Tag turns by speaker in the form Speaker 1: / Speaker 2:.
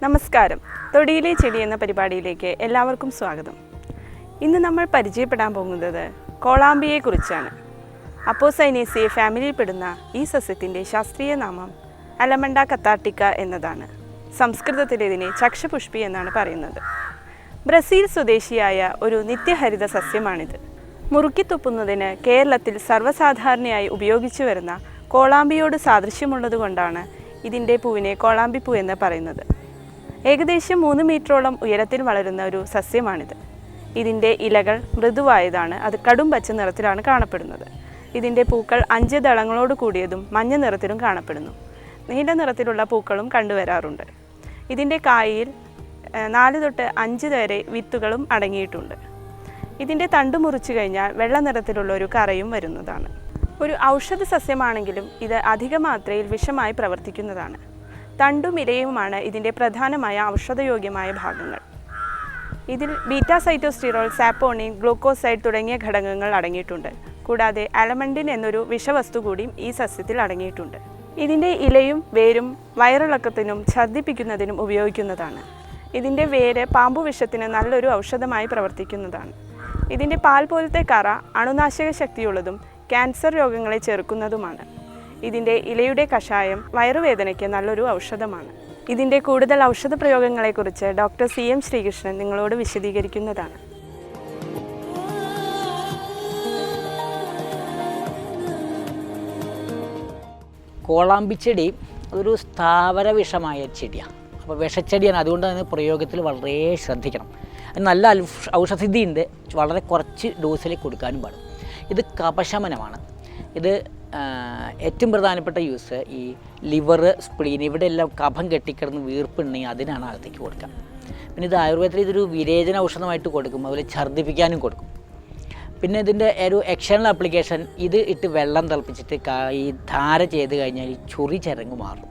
Speaker 1: നമസ്കാരം. തൊടിയിലെ ചെടി എന്ന പരിപാടിയിലേക്ക് എല്ലാവർക്കും സ്വാഗതം. ഇന്ന് നമ്മൾ പരിചയപ്പെടാൻ പോകുന്നത് കോളാമ്പിയെക്കുറിച്ചാണ്. അപ്പോസൈനേസിയെ ഫാമിലിയിൽപ്പെടുന്ന ഈ സസ്യത്തിൻ്റെ ശാസ്ത്രീയ നാമം അലമണ്ട കത്താർട്ടിക്ക എന്നതാണ്. സംസ്കൃതത്തിൽ ഇതിനെ ചക്ഷപുഷ്പി എന്നാണ് പറയുന്നത്. ബ്രസീൽ സ്വദേശിയായ ഒരു നിത്യഹരിത സസ്യമാണിത്. മുറുക്കിത്തുപ്പുന്നതിന് കേരളത്തിൽ സർവ്വസാധാരണയായി ഉപയോഗിച്ചു വരുന്ന കോളാമ്പിയോട് സാദൃശ്യമുള്ളതുകൊണ്ടാണ് ഇതിൻ്റെ പൂവിനെ കോളാമ്പിപ്പൂ എന്ന് പറയുന്നത്. ഏകദേശം 3 മീറ്ററോളം ഉയരത്തിൽ വളരുന്ന ഒരു സസ്യമാണിത്. ഇതിൻ്റെ ഇലകൾ മൃദുവായതാണ്. അത് കടും പച്ച നിറത്തിലാണ് കാണപ്പെടുന്നത്. ഇതിൻ്റെ പൂക്കൾ 5 ദളങ്ങളോട് കൂടിയതും മഞ്ഞ നിറത്തിലും കാണപ്പെടുന്നു. നീല നിറത്തിലുള്ള പൂക്കളും കണ്ടുവരാറുണ്ട്. ഇതിൻ്റെ കായയിൽ 4 തൊട്ട് 5 വരെ വിത്തുകളും അടങ്ങിയിട്ടുണ്ട്. ഇതിൻ്റെ തണ്ട് മുറിച്ചു കഴിഞ്ഞാൽ വെള്ള നിറത്തിലുള്ള ഒരു കറയും വരുന്നതാണ്. ഒരു ഔഷധ സസ്യമാണെങ്കിലും ഇത് അധിക മാത്രയിൽ വിഷമായി പ്രവർത്തിക്കുന്നതാണ്. തണ്ടും ഇലയുമാണ് ഇതിൻ്റെ പ്രധാനമായ ഔഷധയോഗ്യമായ ഭാഗങ്ങൾ. ഇതിൽ ബീറ്റാസൈറ്റോസ്റ്റിറോൾ, സാപ്പോണിൻ, ഗ്ലൂക്കോസൈഡ് തുടങ്ങിയ ഘടകങ്ങൾ അടങ്ങിയിട്ടുണ്ട്. കൂടാതെ അലമണ്ടിൻ എന്നൊരു വിഷവസ്തു കൂടിയും ഈ സസ്യത്തിൽ അടങ്ങിയിട്ടുണ്ട്. ഇതിൻ്റെ ഇലയും വേരും വയറിളക്കത്തിനും ഛർദ്ദിപ്പിക്കുന്നതിനും ഉപയോഗിക്കുന്നതാണ്. ഇതിൻ്റെ വേര് പാമ്പുവിഷത്തിന് നല്ലൊരു ഔഷധമായി പ്രവർത്തിക്കുന്നതാണ്. ഇതിൻ്റെ പാൽ പോലത്തെ കറ അണുനാശക ശക്തിയുള്ളതും ക്യാൻസർ രോഗങ്ങളെ ചെറുക്കുന്നതുമാണ്. ഇതിൻ്റെ ഇലയുടെ കഷായം വയറുവേദനയ്ക്ക് നല്ലൊരു ഔഷധമാണ്. ഇതിൻ്റെ കൂടുതൽ ഔഷധ പ്രയോഗങ്ങളെക്കുറിച്ച് ഡോക്ടർ CM ശ്രീകൃഷ്ണൻ നിങ്ങളോട് വിശദീകരിക്കുന്നതാണ്.
Speaker 2: കോളാമ്പിച്ചെടി ഒരു സ്ഥാവര വിഷമായ ചെടിയാണ്. അപ്പോൾ വിഷച്ചെടിയാണ്. അതുകൊണ്ട് തന്നെ പ്രയോഗത്തിൽ വളരെ ശ്രദ്ധിക്കണം. നല്ല ഔഷധസിദ്ധിയുണ്ട്. വളരെ കുറച്ച് ഡോസിൽ കൊടുക്കാനും പാടും. ഇത് കഫശമനമാണ്. ഇത് ഏറ്റവും പ്രധാനപ്പെട്ട യൂസ് ഈ ലിവർ, സ്പ്ലീൻ, ഇവിടെ എല്ലാം കഫം കെട്ടിക്കിടന്ന് വീർപ്പുണ്ടെങ്കിൽ അതിനാണ് അകത്തേക്ക് കൊടുക്കുക. പിന്നെ ഇത് ആയുർവേദത്തിൽ ഇതൊരു വിരേചന ഔഷധമായിട്ട് കൊടുക്കും. അതുപോലെ ഛർദ്ദിപ്പിക്കാനും കൊടുക്കും. പിന്നെ ഇതിൻ്റെ ഒരു എക്സ്റ്റേണൽ ആപ്ലിക്കേഷൻ, ഇത് ഇട്ട് വെള്ളം തിളപ്പിച്ചിട്ട് ഈ ധാര ചെയ്ത് കഴിഞ്ഞാൽ ഈ ചൊറി ചരങ്ങ് മാറും.